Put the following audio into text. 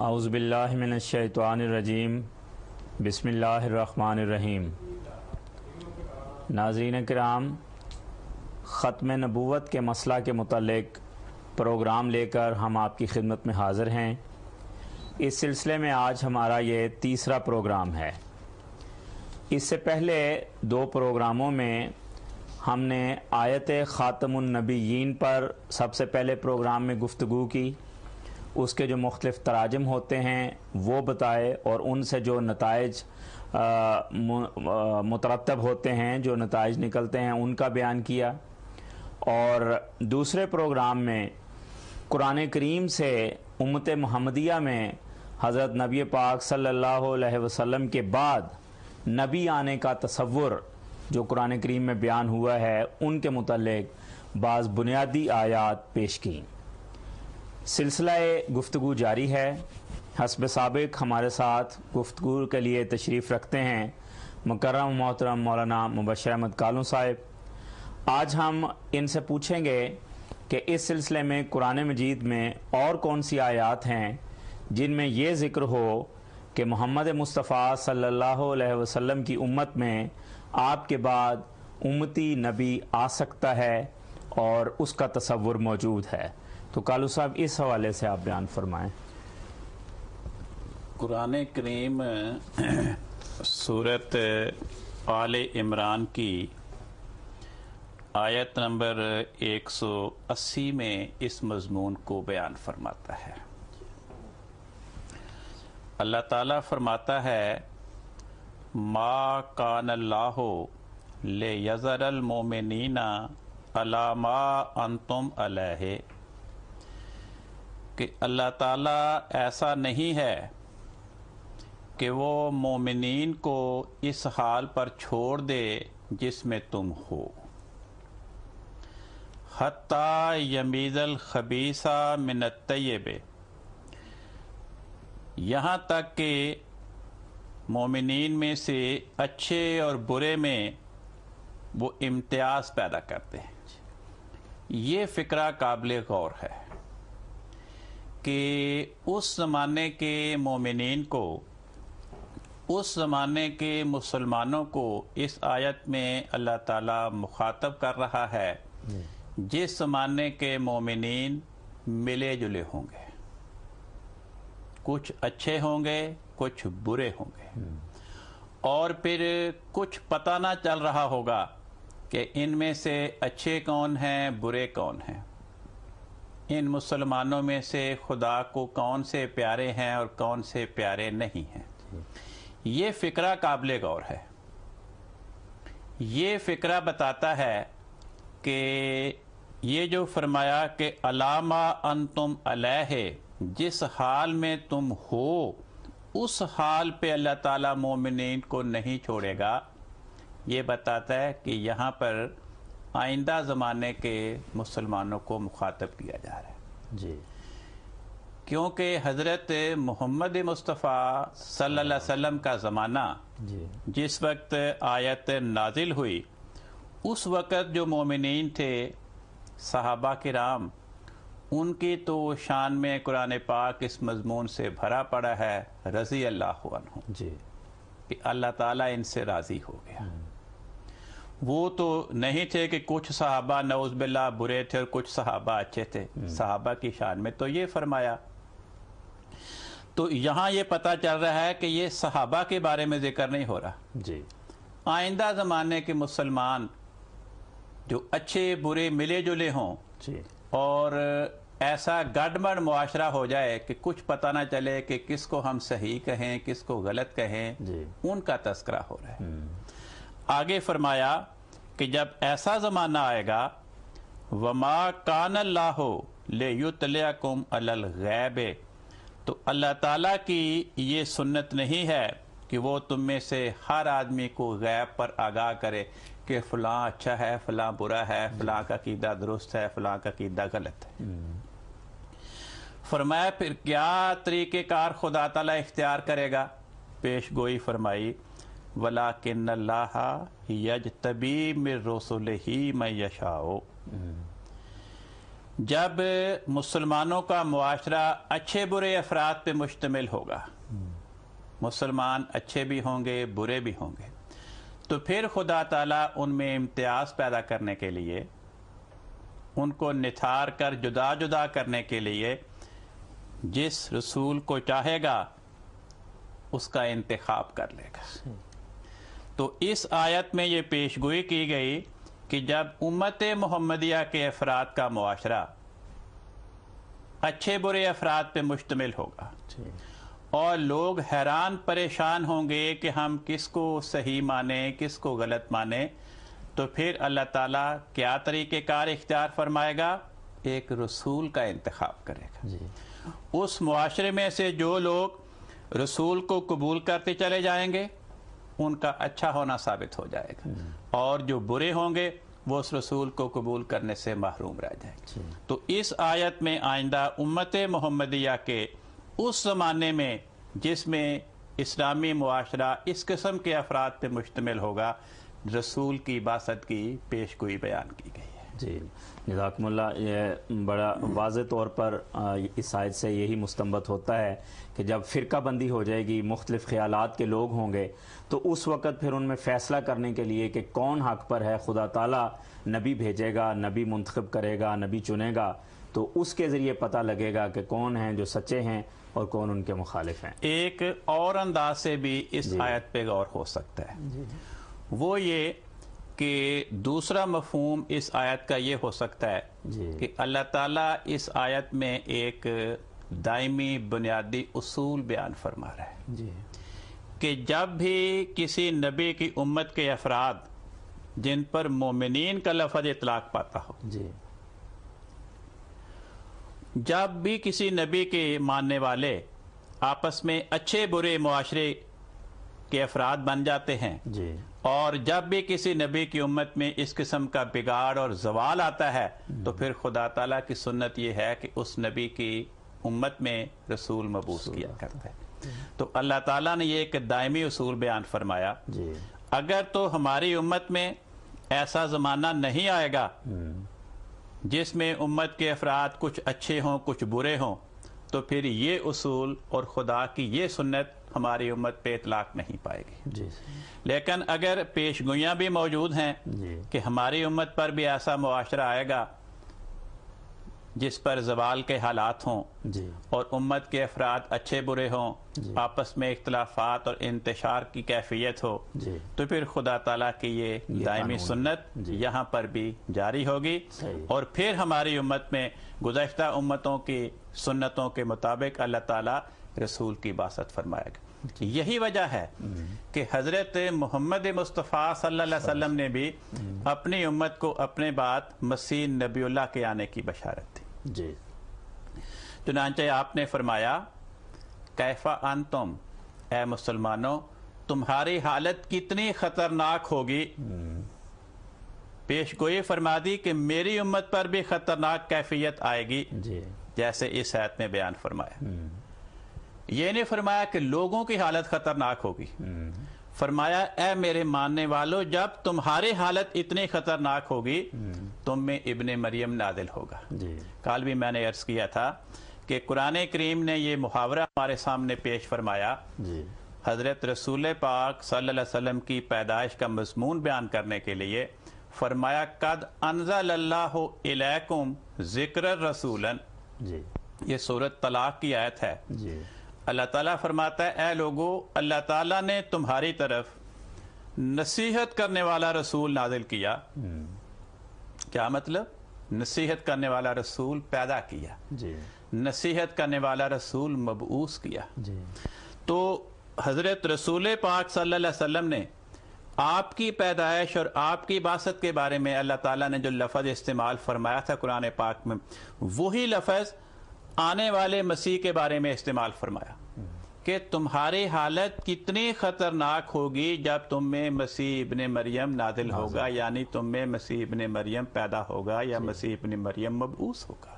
اعوذ باللہ من الشیطان الرجیم بسم اللہ الرحمن الرحیم۔ ناظرین کرام، ختم نبوت کے مسئلہ کے متعلق پروگرام لے کر ہم آپ کی خدمت میں حاضر ہیں۔ اس سلسلے میں آج ہمارا یہ تیسرا پروگرام ہے۔ اس سے پہلے دو پروگراموں میں ہم نے آیت خاتم النبیین پر سب سے پہلے پروگرام میں گفتگو کی، اس کے جو مختلف تراجم ہوتے ہیں وہ بتائے اور ان سے جو نتائج مترتب ہوتے ہیں، جو نتائج نکلتے ہیں، ان کا بیان کیا۔ اور دوسرے پروگرام میں قرآن کریم سے امت محمدیہ میں حضرت نبی پاک صلی اللہ علیہ وسلم کے بعد نبی آنے کا تصور جو قرآن کریم میں بیان ہوا ہے، ان کے متعلق بعض بنیادی آیات پیش کی۔ سلسلہ گفتگو جاری ہے۔ حسب سابق ہمارے ساتھ گفتگو کے لیے تشریف رکھتے ہیں مکرم محترم مولانا مبشر احمد کالوں صاحب۔ آج ہم ان سے پوچھیں گے کہ اس سلسلے میں قرآن مجید میں اور کون سی آیات ہیں جن میں یہ ذکر ہو کہ محمد مصطفیٰ صلی اللہ علیہ وسلم کی امت میں آپ کے بعد امتی نبی آ سکتا ہے اور اس کا تصور موجود ہے۔ تو کالو صاحب اس حوالے سے آپ بیان فرمائیں۔ قرآن کریم سورت آل عمران کی آیت نمبر 180 میں اس مضمون کو بیان فرماتا ہے۔ اللہ تعالیٰ فرماتا ہے ما کان اللہ لیذر المؤمنین علی ما انتم علیہ، کہ اللہ تعالیٰ ایسا نہیں ہے کہ وہ مومنین کو اس حال پر چھوڑ دے جس میں تم ہو، حتی یمیز الخبیث من الطیب، یہاں تک کہ مومنین میں سے اچھے اور برے میں وہ امتیاز پیدا کرتے ہیں۔ یہ فکرہ قابل غور ہے کہ اس زمانے کے مومنین کو، اس زمانے کے مسلمانوں کو اس آیت میں اللہ تعالیٰ مخاطب کر رہا ہے جس زمانے کے مومنین ملے جلے ہوں گے، کچھ اچھے ہوں گے، کچھ برے ہوں گے، اور پھر کچھ پتہ نہ چل رہا ہوگا کہ ان میں سے اچھے کون ہیں، برے کون ہیں، ان مسلمانوں میں سے خدا کو کون سے پیارے ہیں اور کون سے پیارے نہیں ہیں۔ یہ فکرہ قابل غور ہے۔ یہ فکرہ بتاتا ہے کہ یہ جو فرمایا کہ علامہ انتم علیہ، جس حال میں تم ہو اس حال پہ اللہ تعالیٰ مومنین کو نہیں چھوڑے گا، یہ بتاتا ہے کہ یہاں پر آئندہ زمانے کے مسلمانوں کو مخاطب کیا جا رہا ہے جی، کیونکہ حضرت محمد مصطفیٰ صلی اللہ علیہ وسلم کا زمانہ جس وقت آیت نازل ہوئی، اس وقت جو مومنین تھے صحابہ کرام، ان کی تو شان میں قرآن پاک اس مضمون سے بھرا پڑا ہے رضی اللہ عنہ، جی، کہ اللہ تعالیٰ ان سے راضی ہو گیا۔ وہ تو نہیں تھے کہ کچھ صحابہ نعوذ باللہ برے تھے اور کچھ صحابہ اچھے تھے۔ صحابہ کی شان میں تو یہ فرمایا۔ تو یہاں یہ پتہ چل رہا ہے کہ یہ صحابہ کے بارے میں ذکر نہیں ہو رہا، جی، آئندہ زمانے کے مسلمان جو اچھے برے ملے جلے ہوں، جی، اور ایسا گڈمڈ معاشرہ ہو جائے کہ کچھ پتہ نہ چلے کہ کس کو ہم صحیح کہیں کس کو غلط کہیں، جی، ان کا تذکرہ ہو رہا ہے۔ آگے فرمایا کہ جب ایسا زمانہ آئے گا، وَمَا كَانَ اللَّهُ لِيُطْلِعَكُمْ عَلَى الْغَيْبِ، تو اللہ تعالیٰ کی یہ سنت نہیں ہے کہ وہ تم میں سے ہر آدمی کو غیب پر آگاہ کرے کہ فلاں اچھا ہے، فلاں برا ہے، فلاں کا عقیدہ درست ہے، فلاں کا عقیدہ غلط ہے۔ فرمایا پھر کیا طریقہ کار خدا تعالیٰ اختیار کرے گا؟ پیش گوئی فرمائی وَلَٰكِنَّ اللَّهَ يَجْتَبِي مِن رُّسُلِهِ مَن يَشَاءُ، جب مسلمانوں کا معاشرہ اچھے برے افراد پہ مشتمل ہوگا، مسلمان اچھے بھی ہوں گے برے بھی ہوں گے، تو پھر خدا تعالیٰ ان میں امتیاز پیدا کرنے کے لیے، ان کو نتھار کر جدا جدا کرنے کے لیے جس رسول کو چاہے گا اس کا انتخاب کر لے گا۔ تو اس آیت میں یہ پیشگوئی کی گئی کہ جب امت محمدیہ کے افراد کا معاشرہ اچھے برے افراد پہ مشتمل ہوگا اور لوگ حیران پریشان ہوں گے کہ ہم کس کو صحیح مانیں کس کو غلط مانیں، تو پھر اللہ تعالیٰ کیا طریقہ کار اختیار فرمائے گا؟ ایک رسول کا انتخاب کرے گا۔ اس معاشرے میں سے جو لوگ رسول کو قبول کرتے چلے جائیں گے ان کا اچھا ہونا ثابت ہو جائے گا، اور جو برے ہوں گے وہ اس رسول کو قبول کرنے سے محروم رہ جائیں گے۔ تو اس آیت میں آئندہ امت محمدیہ کے اس زمانے میں جس میں اسلامی معاشرہ اس قسم کے افراد پہ مشتمل ہوگا، رسول کی بعثت کی پیشگوئی بیان کی گئی ہے۔ جی جزاکم اللہ، یہ بڑا واضح طور پر اس آیت سے یہی مستنبط ہوتا ہے کہ جب فرقہ بندی ہو جائے گی، مختلف خیالات کے لوگ ہوں گے، تو اس وقت پھر ان میں فیصلہ کرنے کے لیے کہ کون حق پر ہے، خدا تعالیٰ نبی بھیجے گا، نبی منتخب کرے گا، نبی چنے گا، تو اس کے ذریعے پتہ لگے گا کہ کون ہیں جو سچے ہیں اور کون ان کے مخالف ہیں۔ ایک اور انداز سے بھی اس آیت پہ غور ہو سکتا ہے، وہ یہ کہ دوسرا مفہوم اس آیت کا یہ ہو سکتا ہے کہ اللہ تعالیٰ اس آیت میں ایک دائمی بنیادی اصول بیان فرما رہا ہے کہ جب بھی کسی نبی کی امت کے افراد جن پر مومنین کا لفظ اطلاق پاتا ہو، جب بھی کسی نبی کے ماننے والے آپس میں اچھے برے معاشرے کے افراد بن جاتے ہیں، اور جب بھی کسی نبی کی امت میں اس قسم کا بگاڑ اور زوال آتا ہے، تو پھر خدا تعالیٰ کی سنت یہ ہے کہ اس نبی کی امت میں رسول مبعوث کیا کرتا ہے۔ تو اللہ تعالیٰ نے یہ ایک دائمی اصول بیان فرمایا، اگر تو ہماری امت میں ایسا زمانہ نہیں آئے گا جس میں امت کے افراد کچھ اچھے ہوں کچھ برے ہوں، تو پھر یہ اصول اور خدا کی یہ سنت ہماری امت پہ اطلاق نہیں پائے گی۔ لیکن اگر پیشگوئیاں بھی موجود ہیں کہ ہماری امت پر بھی ایسا معاشرہ آئے گا جس پر زوال کے حالات ہوں اور امت کے افراد اچھے برے ہوں، آپس میں اختلافات اور انتشار کی کیفیت ہو، تو پھر خدا تعالیٰ کی یہ دائمی سنت یہاں پر بھی جاری ہوگی، اور پھر ہماری امت میں گزشتہ امتوں کی سنتوں کے مطابق اللہ تعالیٰ رسول کی بعثت فرمائے گا۔ یہی وجہ ہے کہ حضرت محمد مصطفیٰ صلی اللہ علیہ وسلم نے بھی اپنی امت کو اپنے بعد مسیح نبی اللہ کے آنے کی بشارت دی۔ چنانچہ آپ نے فرمایا، کیفا انتم، اے مسلمانوں تمہاری حالت کتنی خطرناک ہوگی۔ پیش گوئی فرما دی کہ میری امت پر بھی خطرناک کیفیت آئے گی، جیسے اس آیت میں بیان فرمایا۔ یہ نہیں فرمایا کہ لوگوں کی حالت خطرناک ہوگی، فرمایا اے میرے ماننے والوں جب تمہاری حالت اتنی خطرناک ہوگی تم میں ابن مریم نازل ہوگا۔ کل بھی میں نے عرض کیا تھا کہ قرآن کریم نے یہ محاورہ ہمارے سامنے پیش فرمایا، حضرت رسول پاک صلی اللہ علیہ وسلم کی پیدائش کا مضمون بیان کرنے کے لیے فرمایا، قد انزل اللہ الیکم ذکر رسولا۔ یہ سورۃ طلاق کی آیت ہے۔ اللہ تعالیٰ فرماتا ہے اے لوگو، اللہ تعالیٰ نے تمہاری طرف نصیحت کرنے والا رسول نازل کیا۔ کیا مطلب؟ نصیحت کرنے والا رسول پیدا کیا، نصیحت کرنے والا رسول مبعوث کیا۔ تو حضرت رسول پاک صلی اللہ علیہ وسلم نے آپ کی پیدائش اور آپ کی بعثت کے بارے میں اللہ تعالیٰ نے جو لفظ استعمال فرمایا تھا قرآن پاک میں، وہی لفظ آنے والے مسیح کے بارے میں استعمال فرمایا کہ تمہاری حالت کتنی خطرناک ہوگی جب تم میں مسیح ابن مریم نازل ہوگا، یعنی تم میں مسیح ابن مریم پیدا ہوگا یا مسیح ابن مریم مبعوث ہوگا۔